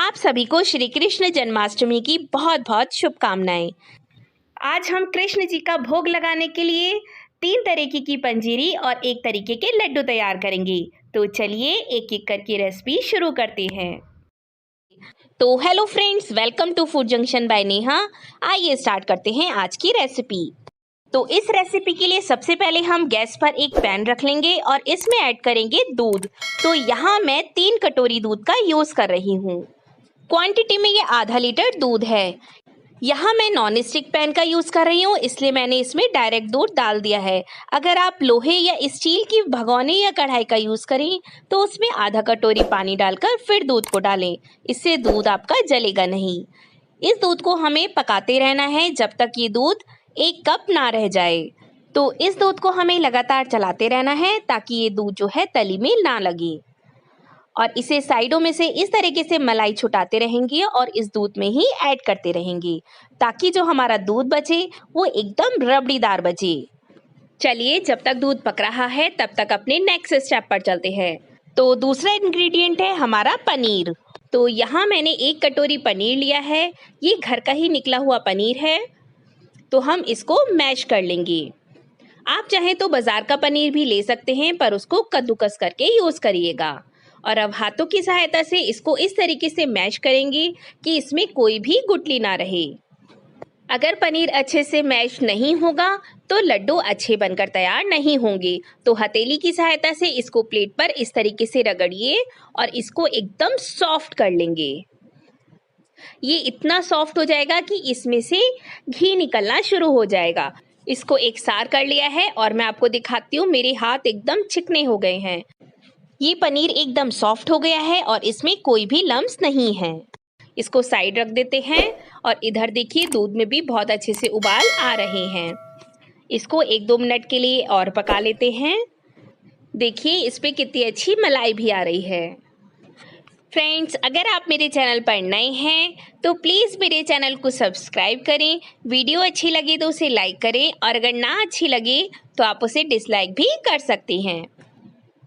आप सभी को श्री कृष्ण जन्माष्टमी की बहुत बहुत शुभकामनाएं। आज हम कृष्ण जी का भोग लगाने के लिए 3 तरीके की पंजीरी और 1 तरीके के लड्डू तैयार करेंगे। तो चलिए एक एक करके रेसिपी शुरू करते हैं। तो hello friends, welcome to food junction by Neha. आइए स्टार्ट करते हैं आज की रेसिपी। तो इस रेसिपी के लिए सबसे पहले हम गैस पर एक पैन रख लेंगे और इसमें ऐड करेंगे दूध। तो यहाँ मैं 3 कटोरी दूध का यूज़ कर रही हूँ। क्वांटिटी में ये आधा लीटर दूध है। यहाँ मैं नॉन स्टिक पैन का यूज़ कर रही हूँ, इसलिए मैंने इसमें डायरेक्ट दूध डाल दिया है। अगर आप लोहे या स्टील की भगोने या कढ़ाई का यूज़ करें तो उसमें आधा कटोरी पानी डालकर फिर दूध को डालें। इससे दूध आपका जलेगा नहीं। इस दूध को हमें पकाते रहना है जब तक ये दूध 1 कप ना रह जाए। तो इस दूध को हमें लगातार चलाते रहना है ताकि ये दूध जो है तली में ना लगे। और इसे साइडों में से इस तरीके से मलाई छुटाते रहेंगे और इस दूध में ही ऐड करते रहेंगे ताकि जो हमारा दूध बचे वो एकदम रबड़ीदार बचे। चलिए, जब तक दूध पक रहा है तब तक अपने नेक्स्ट स्टेप पर चलते हैं। तो दूसरा इंग्रेडिएंट है हमारा पनीर। तो यहाँ मैंने 1 कटोरी पनीर लिया है। ये घर का ही निकला हुआ पनीर है। तो हम इसको मैश कर लेंगे। आप चाहें तो बाजार का पनीर भी ले सकते हैं, पर उसको कद्दूकस करके यूज़ करिएगा। और अब हाथों की सहायता से इसको इस तरीके से मैश करेंगे कि इसमें कोई भी गुठली ना रहे। अगर पनीर अच्छे से मैश नहीं होगा तो लड्डू अच्छे बनकर तैयार नहीं होंगे। तो हथेली की सहायता से इसको प्लेट पर इस तरीके से रगड़िए और इसको एकदम सॉफ्ट कर लेंगे। ये इतना सॉफ्ट हो जाएगा कि इसमें से घी निकलना शुरू हो जाएगा। इसको एक सार कर लिया है और मैं आपको दिखाती हूँ। मेरे हाथ एकदम चिकने हो गए हैं। ये पनीर एकदम सॉफ्ट हो गया है और इसमें कोई भी लम्स नहीं है। इसको साइड रख देते हैं और इधर देखिए दूध में भी बहुत अच्छे से उबाल आ रहे हैं। इसको 1-2 मिनट के लिए और पका लेते हैं। देखिए इस पे कितनी अच्छी मलाई भी आ रही है। फ्रेंड्स, अगर आप मेरे चैनल पर नए हैं तो प्लीज़ मेरे चैनल को सब्सक्राइब करें। वीडियो अच्छी लगी तो उसे लाइक करें और अगर ना अच्छी लगे तो आप उसे डिसलाइक भी कर सकते हैं।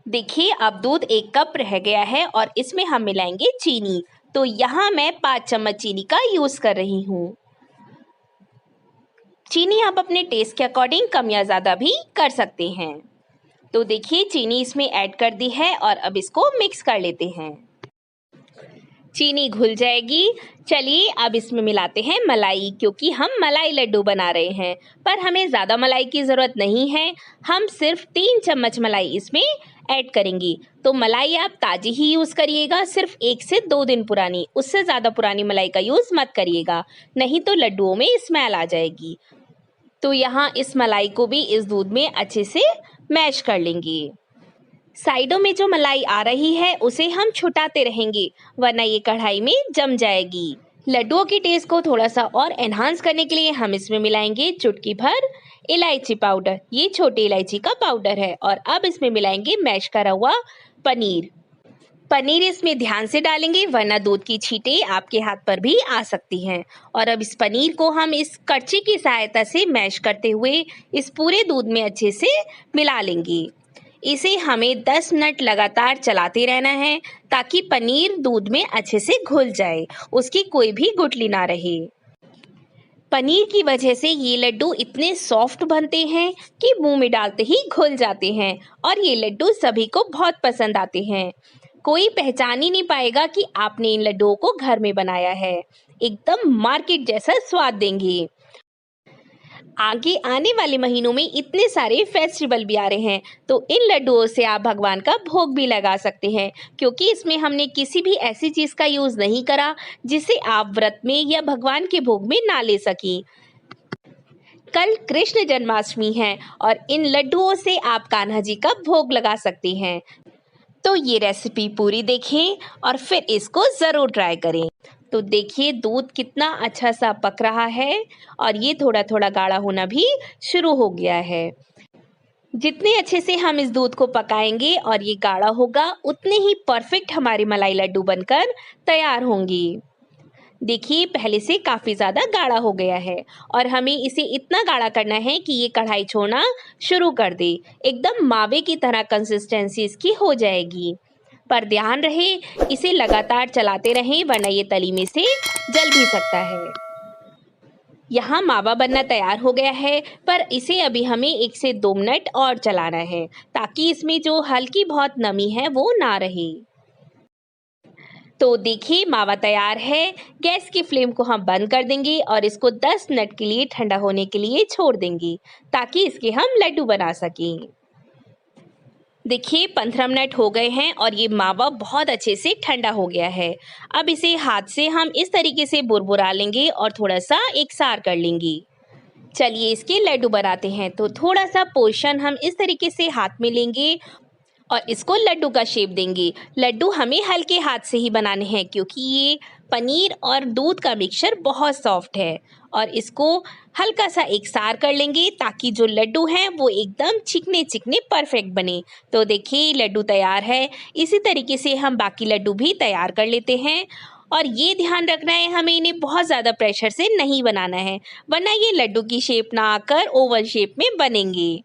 देखिए अब दूध 1 कप रह गया है और इसमें हम मिलाएंगे चीनी। तो यहाँ मैं 5 चम्मच चीनी का यूज़ कर रही हूँ। चीनी आप अपने टेस्ट के अकॉर्डिंग कम या ज़्यादा भी कर सकते हैं। तो देखिए चीनी इसमें ऐड कर दी है और अब इसको मिक्स कर लेते हैं। चीनी घुल जाएगी। चलिए अब इसमें मिलाते हैं मलाई, क्योंकि हम मलाई लड्डू बना रहे हैं। पर हमें ज़्यादा मलाई की ज़रूरत नहीं है। हम सिर्फ 3 चम्मच मलाई इसमें ऐड करेंगी। तो मलाई आप ताज़ी ही यूज़ करिएगा, सिर्फ 1 से 2 दिन पुरानी। उससे ज़्यादा पुरानी मलाई का यूज़ मत करिएगा, नहीं तो लड्डुओं में स्मेल आ जाएगी। तो यहाँ इस मलाई को भी इस दूध में अच्छे से मैश कर लेंगे। साइडों में जो मलाई आ रही है उसे हम छुटाते रहेंगे, वरना ये कढ़ाई में जम जाएगी। लड्डुओं के टेस्ट को थोड़ा सा और एनहांस करने के लिए हम इसमें मिलाएंगे चुटकी भर इलायची पाउडर। ये छोटी इलायची का पाउडर है। और अब इसमें मिलाएंगे मैश करा हुआ पनीर। पनीर इसमें ध्यान से डालेंगे, वरना दूध की छींटें आपके हाथ पर भी आ सकती हैं। और अब इस पनीर को हम इस करछी की सहायता से मैश करते हुए इस पूरे दूध में अच्छे से मिला लेंगे। इसे हमें 10 मिनट लगातार चलाते रहना है ताकि पनीर दूध में अच्छे से घुल जाए, उसकी कोई भी गुठली ना रहे। पनीर की वजह से ये लड्डू इतने सॉफ्ट बनते हैं कि मुंह में डालते ही घुल जाते हैं और ये लड्डू सभी को बहुत पसंद आते हैं। कोई पहचान ही नहीं पाएगा कि आपने इन लड्डुओं को घर में बनाया है। एकदम मार्केट जैसा स्वाद देंगे। आगे आने वाले महीनों में इतने सारे फेस्टिवल भी आ रहे हैं, तो इन लड्डुओं से आप भगवान का भोग भी लगा सकते हैं, क्योंकि इसमें हमने किसी भी ऐसी चीज़ का यूज़ नहीं करा जिसे आप व्रत में या भगवान के भोग में ना ले सकें। कल कृष्ण जन्माष्टमी है और इन लड्डुओं से आप कान्हा जी का भोग लगा सकते हैं। तो ये रेसिपी पूरी देखें और फिर इसको ज़रूर ट्राई करें। तो देखिए दूध कितना अच्छा सा पक रहा है और ये थोड़ा थोड़ा गाढ़ा होना भी शुरू हो गया है। जितने अच्छे से हम इस दूध को पकाएंगे और ये गाढ़ा होगा, उतने ही परफेक्ट हमारी मलाई लड्डू बनकर तैयार होंगी। देखिए पहले से काफ़ी ज़्यादा गाढ़ा हो गया है और हमें इसे इतना गाढ़ा करना है कि ये कढ़ाई छोड़ना शुरू कर दे। एकदम मावे की तरह कंसिस्टेंसी इसकी हो जाएगी। पर ध्यान रहे इसे लगातार चलाते रहें वरना ये तली में से जल भी सकता है। यहाँ मावा बनना तैयार हो गया है, पर इसे अभी हमें 1 से 2 मिनट और चलाना है ताकि इसमें जो हल्की बहुत नमी है वो ना रहे। तो देखिए मावा तैयार है। गैस की फ्लेम को हम बंद कर देंगे और इसको 10 मिनट के लिए ठंडा होने के लिए छोड़ देंगे ताकि इसके हम लड्डू बना सकें। देखिए 15 मिनट हो गए हैं और ये मावा बहुत अच्छे से ठंडा हो गया है। अब इसे हाथ से हम इस तरीके से बुरबुरा लेंगे और थोड़ा सा एकसार कर लेंगे। चलिए इसके लड्डू बनाते हैं। तो थोड़ा सा पोर्शन हम इस तरीके से हाथ में लेंगे और इसको लड्डू का शेप देंगे। लड्डू हमें हल्के हाथ से ही बनाने हैं क्योंकि ये पनीर और दूध का मिक्सचर बहुत सॉफ्ट है और इसको हल्का सा एकसार कर लेंगे ताकि जो लड्डू हैं वो एकदम चिकने चिकने परफेक्ट बने। तो देखिए लड्डू तैयार है। इसी तरीके से हम बाकी लड्डू भी तैयार कर लेते हैं और ये ध्यान रखना है हमें इन्हें बहुत ज़्यादा प्रेशर से नहीं बनाना है वरना ये लड्डू की शेप ना आकर ओवल शेप में बनेंगे।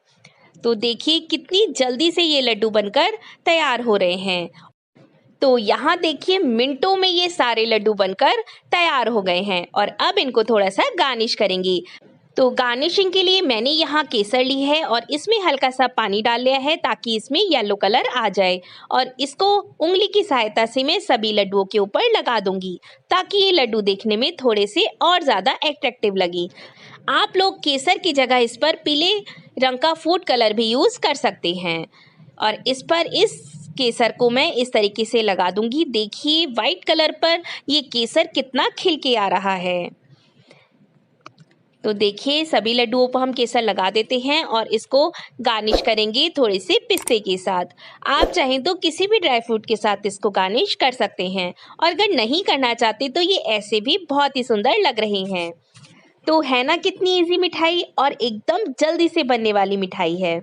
तो देखिए कितनी जल्दी से ये लड्डू बनकर तैयार हो रहे हैं। तो यहाँ देखिए मिनटों में ये सारे लड्डू बनकर तैयार हो गए हैं और अब इनको थोड़ा सा गार्निश करेंगे। तो गार्निशिंग के लिए मैंने यहाँ केसर ली है और इसमें हल्का सा पानी डाल लिया है ताकि इसमें येलो कलर आ जाए और इसको उंगली की सहायता से मैं सभी लड्डुओं के ऊपर लगा दूंगी ताकि ये लड्डू देखने में थोड़े से और ज़्यादा अट्रैक्टिव लगे। आप लोग केसर की जगह इस पर पीले रंग का फूड कलर भी यूज़ कर सकते हैं और इस पर इस केसर को मैं इस तरीके से लगा दूंगी। देखिए वाइट कलर पर ये केसर कितना खिल के आ रहा है। तो देखिए सभी लड्डुओं पर हम केसर लगा देते हैं और इसको गार्निश करेंगे थोड़े से पिस्ते के साथ। आप चाहें तो किसी भी ड्राई फ्रूट के साथ इसको गार्निश कर सकते हैं और अगर नहीं करना चाहते तो ये ऐसे भी बहुत ही सुंदर लग रहे हैं। तो है ना कितनी इजी मिठाई और एकदम जल्दी से बनने वाली मिठाई है।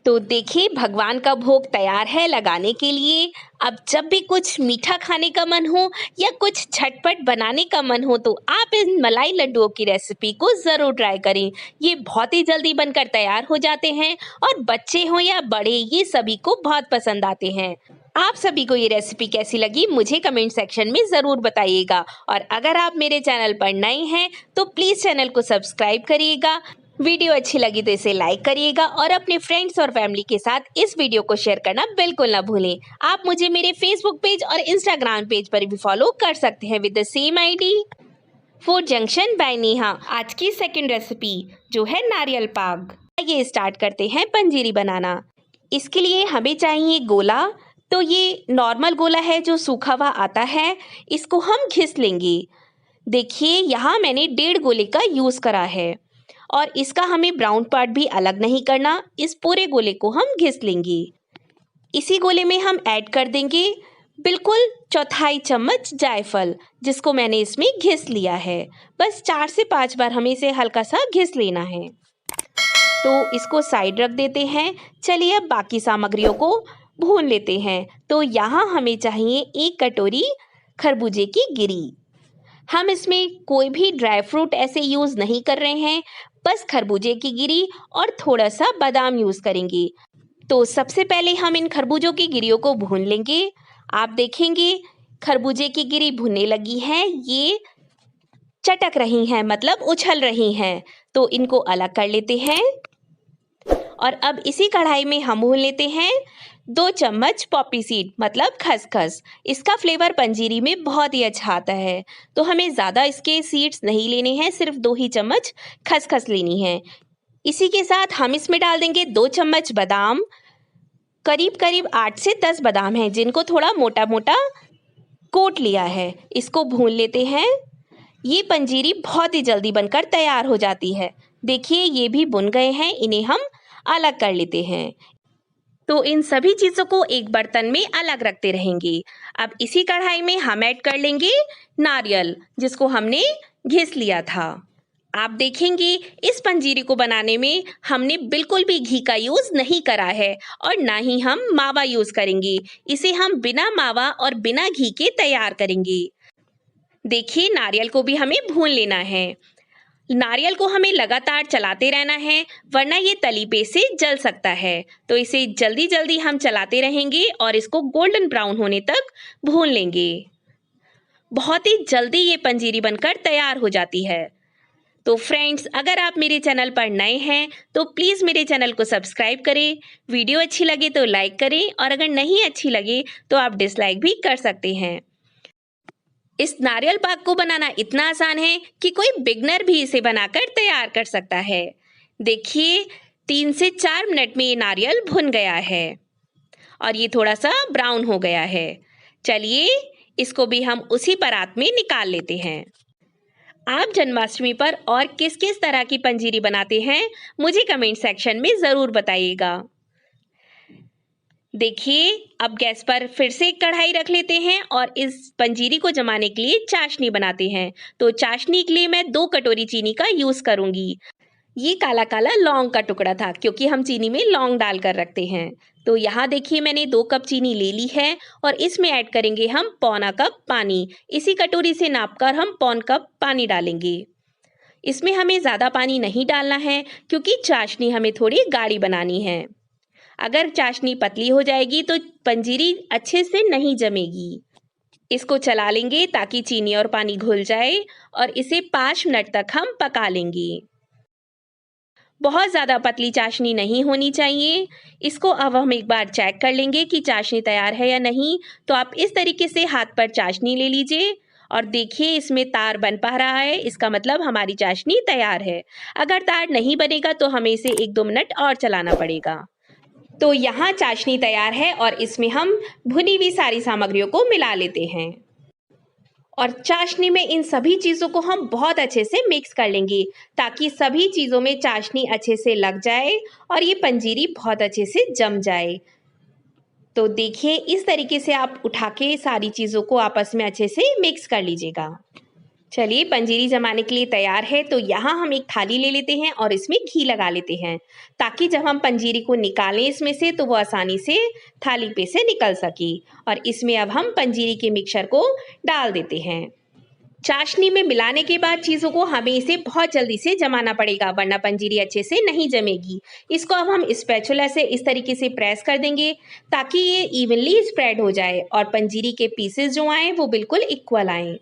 तो देखिए भगवान का भोग तैयार है लगाने के लिए। अब जब भी कुछ मीठा खाने का मन हो या कुछ झटपट बनाने का मन हो तो आप इन मलाई लड्डुओं की रेसिपी को ज़रूर ट्राई करें। ये बहुत ही जल्दी बनकर तैयार हो जाते हैं और बच्चे हों या बड़े ये सभी को बहुत पसंद आते हैं। आप सभी को ये रेसिपी कैसी लगी मुझे कमेंट सेक्शन में ज़रूर बताइएगा और अगर आप मेरे चैनल पर नए हैं तो प्लीज़ चैनल को सब्सक्राइब करिएगा। वीडियो अच्छी लगी तो इसे लाइक करिएगा और अपने फ्रेंड्स और फैमिली के साथ इस वीडियो को शेयर करना बिल्कुल ना भूलें। आप मुझे मेरे फेसबुक पेज और इंस्टाग्राम पेज पर भी फॉलो कर सकते हैं with the same ID food junction by Neha. आज की सेकंड रेसिपी जो है नारियल पाक। ये स्टार्ट करते हैं पंजीरी बनाना। इसके लिए हमें चाहिए गोला। तो ये नॉर्मल गोला है जो सूखा हुआ आता है, इसको हम घिस लेंगे। देखिए यहाँ मैंने 1.5 गोले का यूज़ करा है और इसका हमें ब्राउन पार्ट भी अलग नहीं करना। इस पूरे गोले को हम घिस लेंगे। इसी गोले में हम ऐड कर देंगे बिल्कुल 1/4 चम्मच जायफल जिसको मैंने इसमें घिस लिया है। बस 4 से 5 बार हमें इसे हल्का सा घिस लेना है। तो इसको साइड रख देते हैं। चलिए अब बाकी सामग्रियों को भून लेते हैं। तो यहाँ हमें चाहिए 1 कटोरी खरबूजे की गिरी। हम इसमें कोई भी ड्राई फ्रूट ऐसे यूज़ नहीं कर रहे हैं, बस खरबूजे की गिरी और थोड़ा सा बादाम यूज़ करेंगे। तो सबसे पहले हम इन खरबूजों की गिरियों को भून लेंगे। आप देखेंगे खरबूजे की गिरी भुनने लगी हैं, ये चटक रही हैं मतलब उछल रही हैं। तो इनको अलग कर लेते हैं और अब इसी कढ़ाई में हम भून लेते हैं 2 चम्मच पॉपी सीड मतलब खसखस। इसका फ्लेवर पंजीरी में बहुत ही अच्छा आता है। तो हमें ज़्यादा इसके सीड्स नहीं लेने हैं, सिर्फ 2 ही चम्मच खसखस लेनी है। इसी के साथ हम इसमें डाल देंगे 2 चम्मच बादाम। करीब करीब 8 से 10 बादाम हैं जिनको थोड़ा मोटा मोटा कोट लिया है। इसको भून लेते हैं। ये पंजीरी बहुत ही जल्दी बनकर तैयार हो जाती है। देखिए ये भी भुन गए हैं, इन्हें हम अलग कर लेते हैं। तो इन सभी चीज़ों को एक बर्तन में अलग रखते रहेंगे। अब इसी कढ़ाई में हम ऐड कर लेंगे नारियल जिसको हमने घिस लिया था। आप देखेंगे इस पंजीरी को बनाने में हमने बिल्कुल भी घी का यूज़ नहीं करा है और ना ही हम मावा यूज़ करेंगे। इसे हम बिना मावा और बिना घी के तैयार करेंगे। देखिए नारियल को भी हमें भून लेना है। नारियल को हमें लगातार चलाते रहना है, वरना ये तली पे से जल सकता है। तो इसे जल्दी जल्दी हम चलाते रहेंगे और इसको गोल्डन ब्राउन होने तक भून लेंगे। बहुत ही जल्दी ये पंजीरी बनकर तैयार हो जाती है। तो फ्रेंड्स, अगर आप मेरे चैनल पर नए हैं तो प्लीज़ मेरे चैनल को सब्सक्राइब करें। वीडियो अच्छी लगे तो लाइक करें और अगर नहीं अच्छी लगे तो आप डिसलाइक भी कर सकते हैं। इस नारियल पाक को बनाना इतना आसान है कि कोई बिगनर भी इसे बनाकर तैयार कर सकता है। देखिए, 3 से 4 मिनट में ये नारियल भुन गया है और ये थोड़ा सा ब्राउन हो गया है। चलिए, इसको भी हम उसी परात में निकाल लेते हैं। आप जन्माष्टमी पर और किस किस तरह की पंजीरी बनाते हैं, मुझे कमेंट सेक्शन में ज़रूर बताइएगा। देखिए, अब गैस पर फिर से एक कढ़ाई रख लेते हैं और इस पंजीरी को जमाने के लिए चाशनी बनाते हैं। तो चाशनी के लिए मैं 2 कटोरी चीनी का यूज़ करूँगी। ये काला काला लौंग का टुकड़ा था, क्योंकि हम चीनी में लौंग डालकर रखते हैं। तो यहाँ देखिए, मैंने 2 कप चीनी ले ली है और इसमें ऐड करेंगे हम पौना कप पानी। इसी कटोरी से नापकर हम पौन कप पानी डालेंगे। इसमें हमें ज़्यादा पानी नहीं डालना है, क्योंकि चाशनी हमें थोड़ी गाढ़ी बनानी है। अगर चाशनी पतली हो जाएगी तो पंजीरी अच्छे से नहीं जमेगी। इसको चला लेंगे ताकि चीनी और पानी घुल जाए और इसे 5 मिनट तक हम पका लेंगे। बहुत ज़्यादा पतली चाशनी नहीं होनी चाहिए। इसको अब हम एक बार चेक कर लेंगे कि चाशनी तैयार है या नहीं। तो आप इस तरीके से हाथ पर चाशनी ले लीजिए और देखिए, इसमें तार बन पा रहा है, इसका मतलब हमारी चाशनी तैयार है। अगर तार नहीं बनेगा तो हमें इसे 1-2 मिनट और चलाना पड़ेगा। तो यहाँ चाशनी तैयार है और इसमें हम भुनी हुई सारी सामग्रियों को मिला लेते हैं और चाशनी में इन सभी चीज़ों को हम बहुत अच्छे से मिक्स कर लेंगे, ताकि सभी चीज़ों में चाशनी अच्छे से लग जाए और ये पंजीरी बहुत अच्छे से जम जाए। तो देखिए, इस तरीके से आप उठा के सारी चीज़ों को आपस में अच्छे से मिक्स कर लीजिएगा। चलिए, पंजीरी जमाने के लिए तैयार है। तो यहाँ हम एक थाली ले लेते हैं और इसमें घी लगा लेते हैं, ताकि जब हम पंजीरी को निकालें इसमें से तो वो आसानी से थाली पे से निकल सके। और इसमें अब हम पंजीरी के मिक्सचर को डाल देते हैं। चाशनी में मिलाने के बाद चीज़ों को हमें इसे बहुत जल्दी से जमाना पड़ेगा, वरना पंजीरी अच्छे से नहीं जमेगी। इसको अब हम स्पैचुला से इस तरीके से प्रेस कर देंगे, ताकि ये इवनली स्प्रेड हो जाए और पंजीरी के पीसेस जो आए वो बिल्कुल इक्वल आएँ।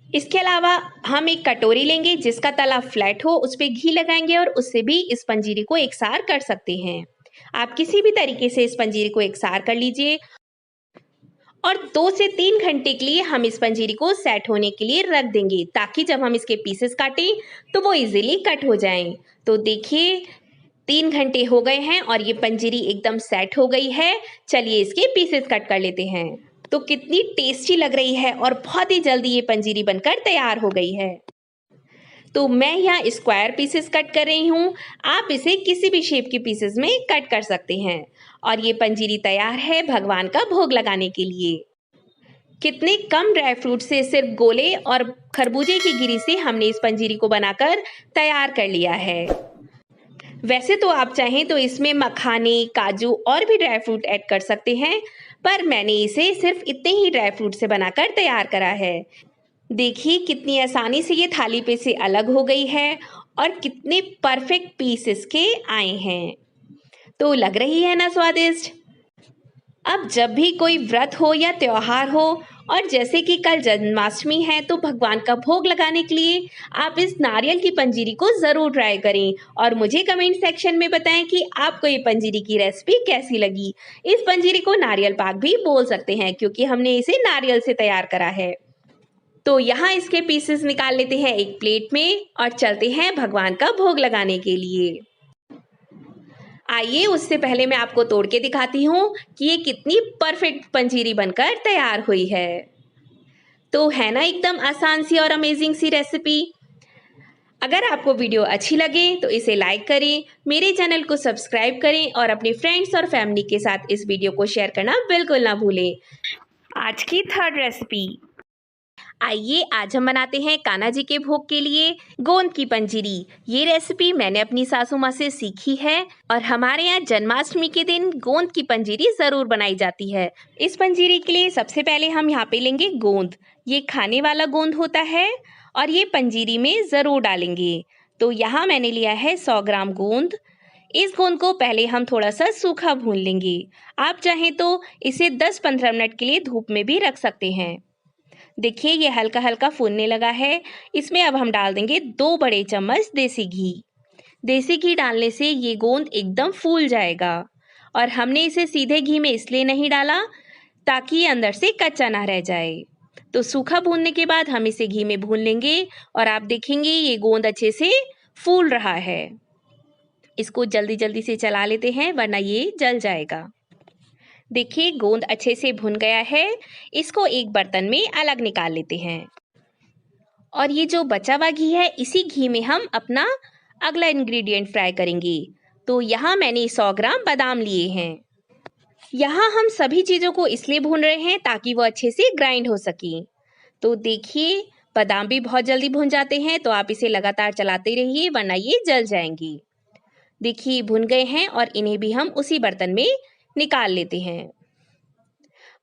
इसके अलावा हम एक कटोरी लेंगे जिसका तला फ्लैट हो, उस पर घी लगाएंगे और उससे भी इस पंजीरी को एकसार कर सकते हैं। आप किसी भी तरीके से इस पंजीरी को एकसार कर लीजिए और 2 से 3 घंटे के लिए हम इस पंजीरी को सेट होने के लिए रख देंगे, ताकि जब हम इसके पीसेस काटें तो वो इजीली कट हो जाएं। तो देखिए, 3 घंटे हो गए हैं और ये पंजीरी एकदम सेट हो गई है। चलिए, इसके पीसेस कट कर लेते हैं। तो कितनी टेस्टी लग रही है और बहुत ही जल्दी ये पंजीरी बनकर तैयार हो गई है। तो मैं यहाँ स्क्वायर पीसेस कट कर रही हूँ, आप इसे किसी भी शेप के पीसेस में कट कर सकते हैं। और ये पंजीरी तैयार है भगवान का भोग लगाने के लिए। कितने कम ड्राई फ्रूट से, सिर्फ गोले और खरबूजे की गिरी से हमने इस पंजीरी को बनाकर तैयार कर लिया है। वैसे तो आप चाहें तो इसमें मखाने, काजू और भी ड्राई फ्रूट ऐड कर सकते हैं, पर मैंने इसे सिर्फ इतने ही ड्राई फ्रूट से बनाकर तैयार करा है। देखिए, कितनी आसानी से ये थाली पे से अलग हो गई है और कितने परफेक्ट पीस इसके आए हैं। तो लग रही है ना स्वादिष्ट। अब जब भी कोई व्रत हो या त्योहार हो, और जैसे कि कल जन्माष्टमी है, तो भगवान का भोग लगाने के लिए आप इस नारियल की पंजीरी को ज़रूर ट्राई करें और मुझे कमेंट सेक्शन में बताएं कि आपको ये पंजीरी की रेसिपी कैसी लगी। इस पंजीरी को नारियल पाक भी बोल सकते हैं, क्योंकि हमने इसे नारियल से तैयार करा है। तो यहाँ इसके पीसेस निकाल लेते हैं एक प्लेट में और चलते हैं भगवान का भोग लगाने के लिए। आइए, उससे पहले मैं आपको तोड़ के दिखाती हूँ कि ये कितनी परफेक्ट पंजीरी बनकर तैयार हुई है। तो है ना एकदम आसान सी और अमेजिंग सी रेसिपी। अगर आपको वीडियो अच्छी लगे तो इसे लाइक करें, मेरे चैनल को सब्सक्राइब करें और अपने फ्रेंड्स और फैमिली के साथ इस वीडियो को शेयर करना बिल्कुल ना भूलें। आज की 3rd रेसिपी। आइए आज हम बनाते हैं कान्हा जी के भोग के लिए गोंद की पंजीरी। ये रेसिपी मैंने अपनी सासू माँ से सीखी है और हमारे यहाँ जन्माष्टमी के दिन गोंद की पंजीरी ज़रूर बनाई जाती है। इस पंजीरी के लिए सबसे पहले हम यहाँ पे लेंगे गोंद। ये खाने वाला गोंद होता है और ये पंजीरी में ज़रूर डालेंगे। तो यहाँ मैंने लिया है 100 ग्राम गोंद। इस गोंद को पहले हम थोड़ा सा सूखा भून लेंगे। आप चाहें तो इसे 10-15 मिनट के लिए धूप में भी रख सकते हैं। देखिए ये हल्का हल्का फूलने लगा है। इसमें अब हम डाल देंगे 2 बड़े चम्मच देसी घी। देसी घी डालने से ये गोंद एकदम फूल जाएगा और हमने इसे सीधे घी में इसलिए नहीं डाला ताकि ये अंदर से कच्चा ना रह जाए। तो सूखा भूनने के बाद हम इसे घी में भून लेंगे और आप देखेंगे ये गोंद अच्छे से फूल रहा है। इसको जल्दी जल्दी से चला लेते हैं वरना ये जल जाएगा। देखिए गोंद अच्छे से भुन गया है। इसको एक बर्तन में अलग निकाल लेते हैं और ये जो बचा हुआ घी है इसी घी में हम अपना अगला इंग्रेडिएंट फ्राई करेंगे। तो यहाँ मैंने 100 ग्राम बादाम लिए हैं। यहाँ हम सभी चीज़ों को इसलिए भून रहे हैं ताकि वो अच्छे से ग्राइंड हो सके। तो देखिए बादाम भी बहुत जल्दी भुन जाते हैं, तो आप इसे लगातार चलाते रहिए वरना ये जल जाएंगी। देखिए भुन गए हैं और इन्हें भी हम उसी बर्तन में निकाल लेते हैं।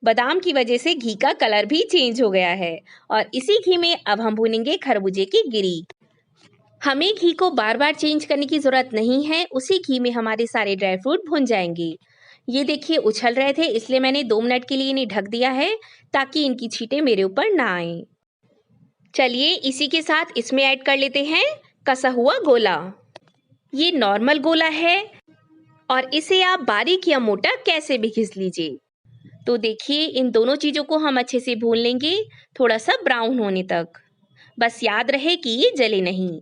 बादाम की वजह से घी का कलर भी चेंज हो गया है और इसी घी में अब हम भूनेंगे खरबूजे की गिरी। हमें घी को बार बार चेंज करने की ज़रूरत नहीं है, उसी घी में हमारे सारे ड्राई फ्रूट भुन जाएंगे। ये देखिए उछल रहे थे इसलिए मैंने 2 मिनट के लिए इन्हें ढक दिया है ताकि इनकी छींटें मेरे ऊपर ना आए। चलिए इसी के साथ इसमें ऐड कर लेते हैं कसा हुआ गोला। ये नॉर्मल गोला है और इसे आप बारीक या मोटा कैसे भी घिस लीजिए। तो देखिए इन दोनों चीज़ों को हम अच्छे से भून लेंगे थोड़ा सा ब्राउन होने तक। बस याद रहे कि ये जले नहीं।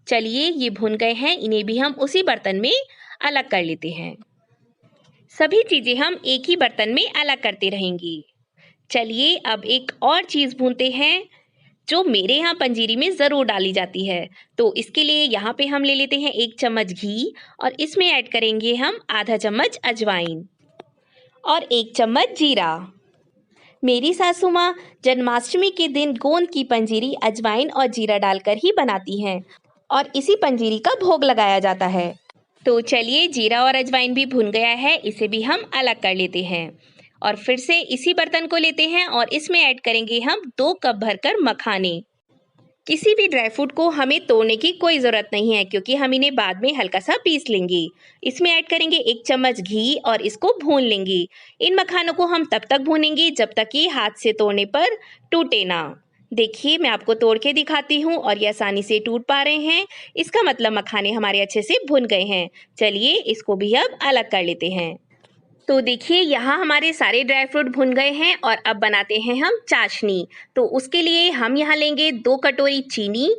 चलिए ये भुन गए हैं, इन्हें भी हम उसी बर्तन में अलग कर लेते हैं। सभी चीज़ें हम एक ही बर्तन में अलग करते रहेंगे। चलिए अब एक और चीज़ भूनते हैं जो मेरे यहाँ पंजीरी में ज़रूर डाली जाती है। तो इसके लिए यहाँ पे हम ले लेते हैं 1 चम्मच घी और इसमें ऐड करेंगे हम आधा चम्मच अजवाइन और 1 चम्मच जीरा। मेरी सासू माँ जन्माष्टमी के दिन गोंद की पंजीरी अजवाइन और जीरा डालकर ही बनाती हैं और इसी पंजीरी का भोग लगाया जाता है। तो चलिए जीरा और अजवाइन भी भुन गया है, इसे भी हम अलग कर लेते हैं और फिर से इसी बर्तन को लेते हैं और इसमें ऐड करेंगे हम 2 कप भरकर मखाने। किसी भी ड्राई फ्रूट को हमें तोड़ने की कोई ज़रूरत नहीं है क्योंकि हम इन्हें बाद में हल्का सा पीस लेंगे। इसमें ऐड करेंगे 1 चम्मच घी और इसको भून लेंगे। इन मखानों को हम तब तक भूनेंगे जब तक कि हाथ से तोड़ने पर टूटे ना। देखिए मैं आपको तोड़ के दिखाती हूँ और ये आसानी से टूट पा रहे हैं, इसका मतलब मखाने हमारे अच्छे से भुन गए हैं। चलिए इसको भी अब अलग कर लेते हैं। तो देखिए यहाँ हमारे सारे ड्राई फ्रूट भुन गए हैं और अब बनाते हैं हम चाशनी। तो उसके लिए हम यहाँ लेंगे 2 कटोरी चीनी।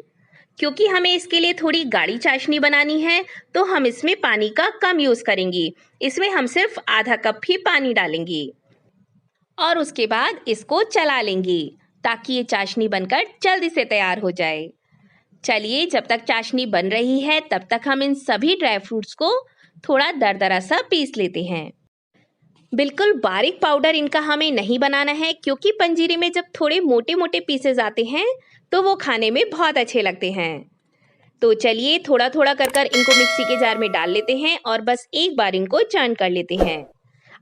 क्योंकि हमें इसके लिए थोड़ी गाढ़ी चाशनी बनानी है तो हम इसमें पानी का कम यूज़ करेंगे। इसमें हम सिर्फ आधा कप ही पानी डालेंगे और उसके बाद इसको चला लेंगे ताकि ये चाशनी बनकर जल्दी से तैयार हो जाए। चलिए जब तक चाशनी बन रही है तब तक हम इन सभी ड्राई फ्रूट्स को थोड़ा दरदरा सा पीस लेते हैं। बिल्कुल बारीक पाउडर इनका हमें नहीं बनाना है क्योंकि पंजीरी में जब थोड़े मोटे मोटे पीसेस आते हैं तो वो खाने में बहुत अच्छे लगते हैं। तो चलिए थोड़ा थोड़ा कर कर इनको मिक्सी के जार में डाल लेते हैं और बस एक बार इनको चर्न कर लेते हैं।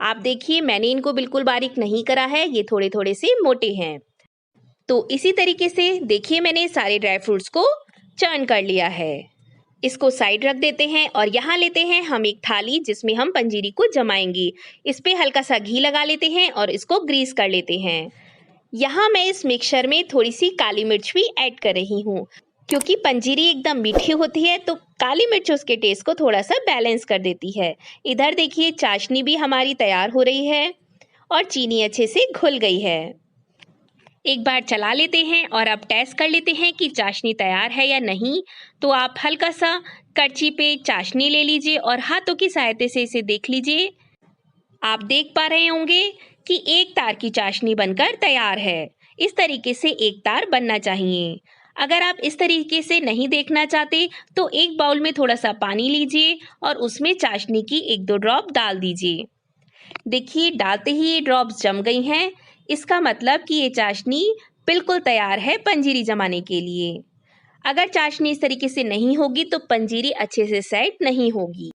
आप देखिए मैंने इनको बिल्कुल बारीक नहीं करा है, ये थोड़े थोड़े से मोटे हैं। तो इसी तरीके से देखिए मैंने सारे ड्राई फ्रूट्स को चर्न कर लिया है। इसको साइड रख देते हैं और यहाँ लेते हैं हम एक थाली जिसमें हम पंजीरी को जमाएंगे। इस पे हल्का सा घी लगा लेते हैं और इसको ग्रीस कर लेते हैं। यहाँ मैं इस मिक्सचर में थोड़ी सी काली मिर्च भी ऐड कर रही हूँ क्योंकि पंजीरी एकदम मीठी होती है तो काली मिर्च उसके टेस्ट को थोड़ा सा बैलेंस कर देती है। इधर देखिए चाशनी भी हमारी तैयार हो रही है और चीनी अच्छे से घुल गई है। एक बार चला लेते हैं और अब टेस्ट कर लेते हैं कि चाशनी तैयार है या नहीं। तो आप हल्का सा करछी पे चाशनी ले लीजिए और हाथों की सहायता से इसे देख लीजिए। आप देख पा रहे होंगे कि एक तार की चाशनी बनकर तैयार है। इस तरीके से एक तार बनना चाहिए। अगर आप इस तरीके से नहीं देखना चाहते तो एक बाउल में थोड़ा सा पानी लीजिए और उसमें चाशनी की 1-2 ड्रॉप डाल दीजिए। देखिए डालते ही ये ड्रॉप्स जम गई हैं, इसका मतलब कि ये चाशनी बिल्कुल तैयार है पंजीरी जमाने के लिए। अगर चाशनी इस तरीके से नहीं होगी तो पंजीरी अच्छे से सेट नहीं होगी।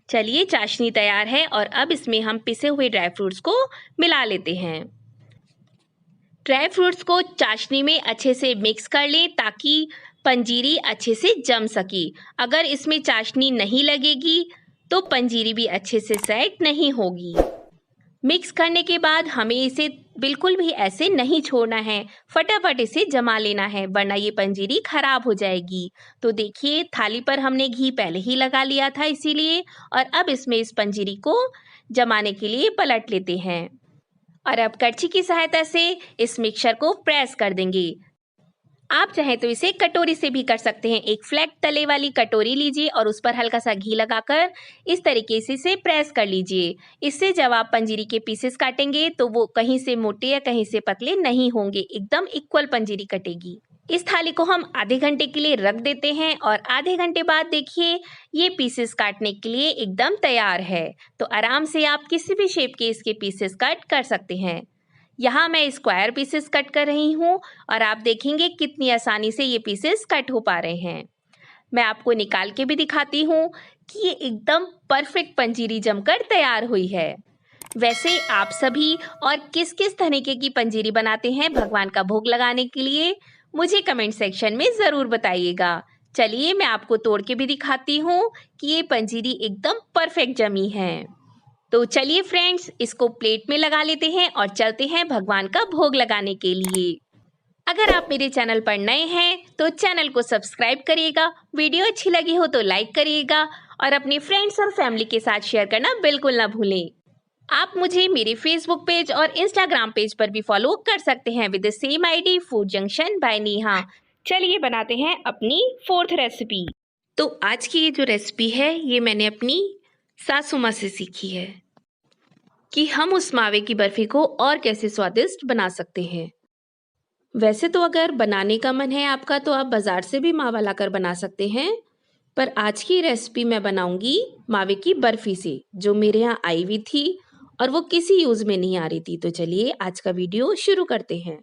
चलिए चाशनी तैयार है और अब इसमें हम पिसे हुए ड्राई फ्रूट्स को मिला लेते हैं। ड्राई फ्रूट्स को चाशनी में अच्छे से मिक्स कर लें ताकि पंजीरी अच्छे से जम सके। अगर इसमें चाशनी नहीं लगेगी तो पंजीरी भी अच्छे से सेट नहीं होगी। मिक्स करने के बाद हमें इसे बिल्कुल भी ऐसे नहीं छोड़ना है, फटाफट इसे जमा लेना है वरना ये पंजीरी खराब हो जाएगी। तो देखिए थाली पर हमने घी पहले ही लगा लिया था इसीलिए, और अब इसमें इस पंजीरी को जमाने के लिए पलट लेते हैं और अब करछी की सहायता से इस मिक्सचर को प्रेस कर देंगे। आप चाहें तो इसे कटोरी से भी कर सकते हैं। एक फ्लैट तले वाली कटोरी लीजिए और उस पर हल्का सा घी लगाकर इस तरीके से इसे प्रेस कर लीजिए। इससे जब आप पंजीरी के पीसेस काटेंगे तो वो कहीं से मोटे या कहीं से पतले नहीं होंगे, एकदम इक्वल पंजीरी कटेगी। इस थाली को हम आधे घंटे के लिए रख देते हैं और आधे घंटे बाद देखिए ये पीसेस काटने के लिए एकदम तैयार है। तो आराम से आप किसी भी शेप के इसके पीसेस कट कर सकते हैं। यहाँ मैं स्क्वायर पीसेस कट कर रही हूँ और आप देखेंगे कितनी आसानी से ये पीसेस कट हो पा रहे हैं। मैं आपको निकाल के भी दिखाती हूँ कि ये एकदम परफेक्ट पंजीरी जमकर तैयार हुई है। वैसे आप सभी और किस किस तरीके की पंजीरी बनाते हैं भगवान का भोग लगाने के लिए, मुझे कमेंट सेक्शन में ज़रूर बताइएगा। चलिए मैं आपको तोड़ के भी दिखाती हूँ कि ये पंजीरी एकदम परफेक्ट जमी है। तो चलिए फ्रेंड्स, इसको प्लेट में लगा लेते हैं और चलते हैं भगवान का भोग लगाने के लिए। अगर आप मेरे चैनल पर नए हैं तो चैनल को सब्सक्राइब करिएगा, वीडियो अच्छी लगी हो तो लाइक करिएगा और अपने फ्रेंड्स और फैमिली के साथ शेयर करना बिल्कुल ना भूलें। आप मुझे मेरे फेसबुक पेज और इंस्टाग्राम पेज पर भी फॉलो कर सकते हैं with the same ID food junction by Neha. चलिए बनाते हैं अपनी फोर्थ रेसिपी। तो आज की ये जो रेसिपी है ये मैंने अपनी सासू माँ से सीखी है कि हम उस मावे की बर्फी को और कैसे स्वादिष्ट बना सकते हैं। वैसे तो अगर बनाने का मन है आपका तो आप बाज़ार से भी मावा लाकर बना सकते हैं, पर आज की रेसिपी मैं बनाऊंगी मावे की बर्फी से, जो मेरे यहाँ आई हुई थी और वो किसी यूज़ में नहीं आ रही थी। तो चलिए आज का वीडियो शुरू करते हैं।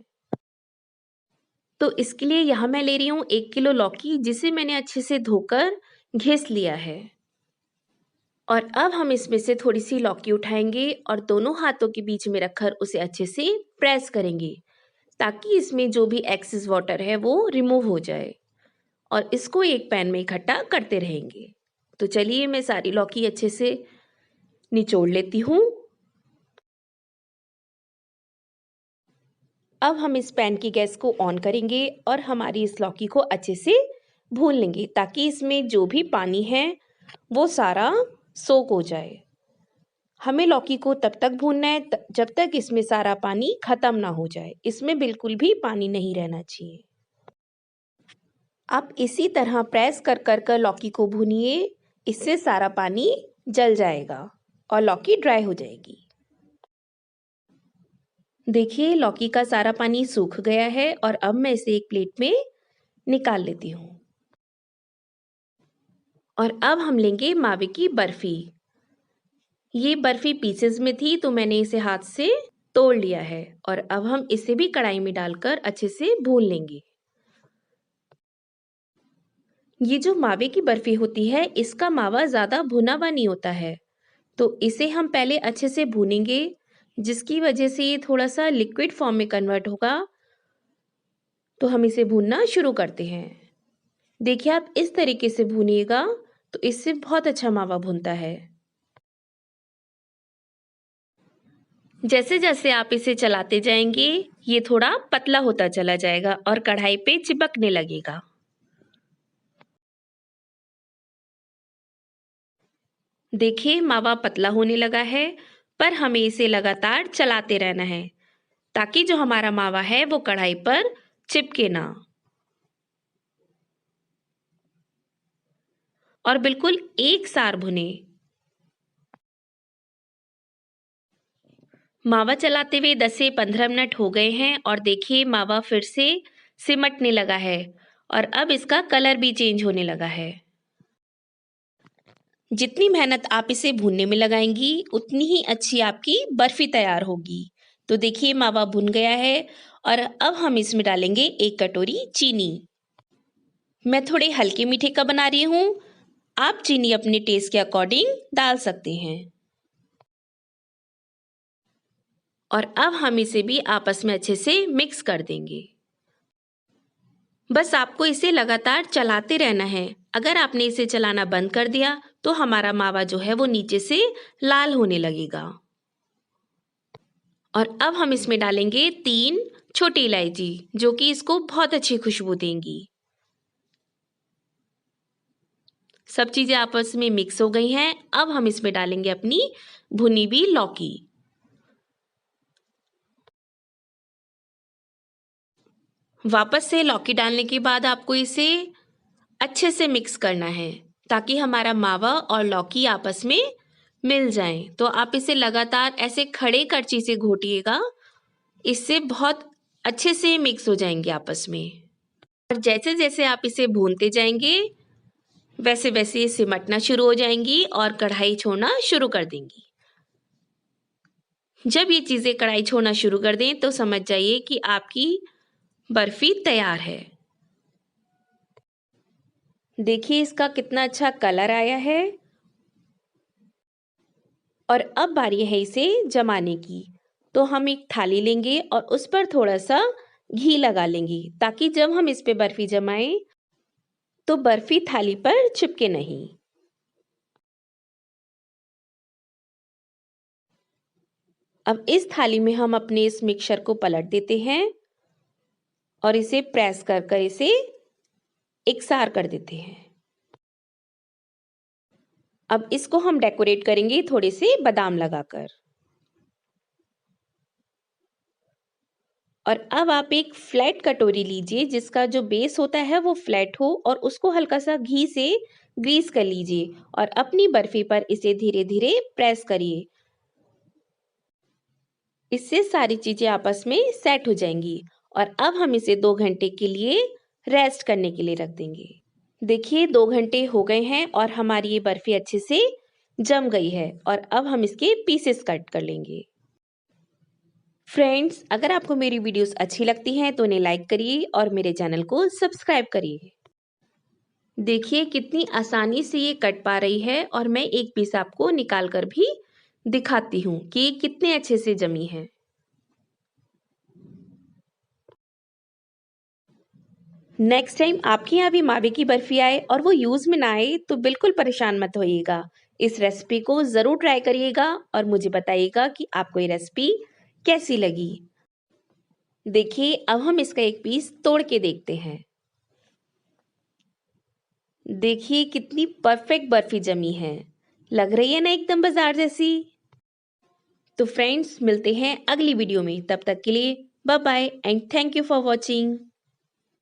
तो इसके लिए यहाँ मैं ले रही हूँ 1 किलो लौकी, जिसे मैंने अच्छे से धोकर घिस लिया है। और अब हम इसमें से थोड़ी सी लौकी उठाएंगे और दोनों हाथों के बीच में रखकर उसे अच्छे से प्रेस करेंगे ताकि इसमें जो भी एक्सेस वाटर है वो रिमूव हो जाए, और इसको एक पैन में इकट्ठा करते रहेंगे। तो चलिए मैं सारी लौकी अच्छे से निचोड़ लेती हूँ। अब हम इस पैन की गैस को ऑन करेंगे और हमारी इस लौकी को अच्छे से भून लेंगे ताकि इसमें जो भी पानी है वो सारा सोक हो जाए। हमें लौकी को तब तक भूनना है जब तक इसमें सारा पानी खत्म ना हो जाए। इसमें बिल्कुल भी पानी नहीं रहना चाहिए। आप इसी तरह प्रेस कर कर लौकी को भूनिए, इससे सारा पानी जल जाएगा और लौकी ड्राई हो जाएगी। देखिए लौकी का सारा पानी सूख गया है और अब मैं इसे एक प्लेट में निकाल लेती हूँ। और अब हम लेंगे मावे की बर्फी। ये बर्फी पीसेस में थी तो मैंने इसे हाथ से तोड़ लिया है और अब हम इसे भी कढ़ाई में डालकर अच्छे से भून लेंगे। ये जो मावे की बर्फी होती है इसका मावा ज़्यादा भुना हुआ नहीं होता है, तो इसे हम पहले अच्छे से भूनेंगे, जिसकी वजह से ये थोड़ा सा लिक्विड फॉर्म में कन्वर्ट होगा। तो हम इसे भूनना शुरू करते हैं। देखिए आप इस तरीके से भूनिएगा तो इससे बहुत अच्छा मावा भुनता है। जैसे जैसे आप इसे चलाते जाएंगे ये थोड़ा पतला होता चला जाएगा और कढ़ाई पे चिपकने लगेगा। देखिए मावा पतला होने लगा है, पर हमें इसे लगातार चलाते रहना है ताकि जो हमारा मावा है वो कढ़ाई पर चिपके ना, और बिल्कुल एक सार भुने। मावा चलाते हुए 10 से 15 मिनट हो गए हैं और देखिए मावा फिर से सिमटने लगा है और अब इसका कलर भी चेंज होने लगा है। जितनी मेहनत आप इसे भूनने में लगाएंगी उतनी ही अच्छी आपकी बर्फी तैयार होगी। तो देखिए मावा भुन गया है और अब हम इसमें डालेंगे 1 कटोरी चीनी। मैं थोड़े हल्के मीठे का बना रही हूँ। आप चीनी अपने टेस्ट के अकॉर्डिंग डाल सकते हैं। और अब हम इसे भी आपस में अच्छे से मिक्स कर देंगे। बस आपको इसे लगातार चलाते रहना है। अगर आपने इसे चलाना बंद कर दिया तो हमारा मावा जो है वो नीचे से लाल होने लगेगा। और अब हम इसमें डालेंगे 3 छोटी इलायची, जो कि इसको बहुत अच्छी खुशबू देंगी। सब चीजें आपस में मिक्स हो गई हैं। अब हम इसमें डालेंगे अपनी भुनी हुई लौकी। वापस से लौकी डालने के बाद आपको इसे अच्छे से मिक्स करना है ताकि हमारा मावा और लौकी आपस में मिल जाएं। तो आप इसे लगातार ऐसे खड़े करछी से घोटिएगा, इससे बहुत अच्छे से मिक्स हो जाएंगे आपस में। और जैसे जैसे आप इसे भूनते जाएंगे वैसे वैसे ये सिमटना शुरू हो जाएंगी और कढ़ाई छोड़ना शुरू कर देंगी। जब ये चीज़ें कढ़ाई छोड़ना शुरू कर दें तो समझ जाइए कि आपकी बर्फी तैयार है। देखिए इसका कितना अच्छा कलर आया है। और अब बारी है इसे जमाने की। तो हम एक थाली लेंगे और उस पर थोड़ा सा घी लगा लेंगे ताकि जब हम इस पे बर्फी जमाएं तो बर्फी थाली पर चिपके नहीं। अब इस थाली में हम अपने इस मिक्सचर को पलट देते हैं और इसे प्रेस कर कर इसे एकसार कर देते हैं। अब इसको हम डेकोरेट करेंगे थोड़े से बादाम लगाकर। और अब आप एक फ्लैट कटोरी लीजिए जिसका जो बेस होता है वो फ्लैट हो और उसको हल्का सा घी से ग्रीस कर लीजिए और अपनी बर्फी पर इसे धीरे धीरे प्रेस करिए। इससे सारी चीजें आपस में सेट हो जाएंगी। और अब हम इसे 2 घंटे के लिए रेस्ट करने के लिए रख देंगे। देखिए 2 घंटे हो गए हैं और हमारी ये बर्फी अच्छे से जम गई है। और अब हम इसके पीसेस कट कर लेंगे। फ्रेंड्स, अगर आपको मेरी वीडियोस अच्छी लगती हैं तो उन्हें लाइक करिए और मेरे चैनल को सब्सक्राइब करिए। देखिए कितनी आसानी से ये कट पा रही है और मैं एक पीस आपको निकाल कर भी दिखाती हूँ कि ये कितने अच्छे से जमी है। नेक्स्ट टाइम आपके यहाँ भी मावे की बर्फी आए और वो यूज़ में ना आए तो बिल्कुल परेशान मत होइएगा। इस रेसिपी को ज़रूर ट्राई करिएगा और मुझे बताइएगा कि आपको ये रेसिपी कैसी लगी। देखिए अब हम इसका एक पीस तोड़ के देखते हैं। देखिए कितनी परफेक्ट बर्फी जमी है। लग रही है ना एकदम बाजार जैसी। तो फ्रेंड्स मिलते हैं अगली वीडियो में। तब तक के लिए bye bye and thank you for watching.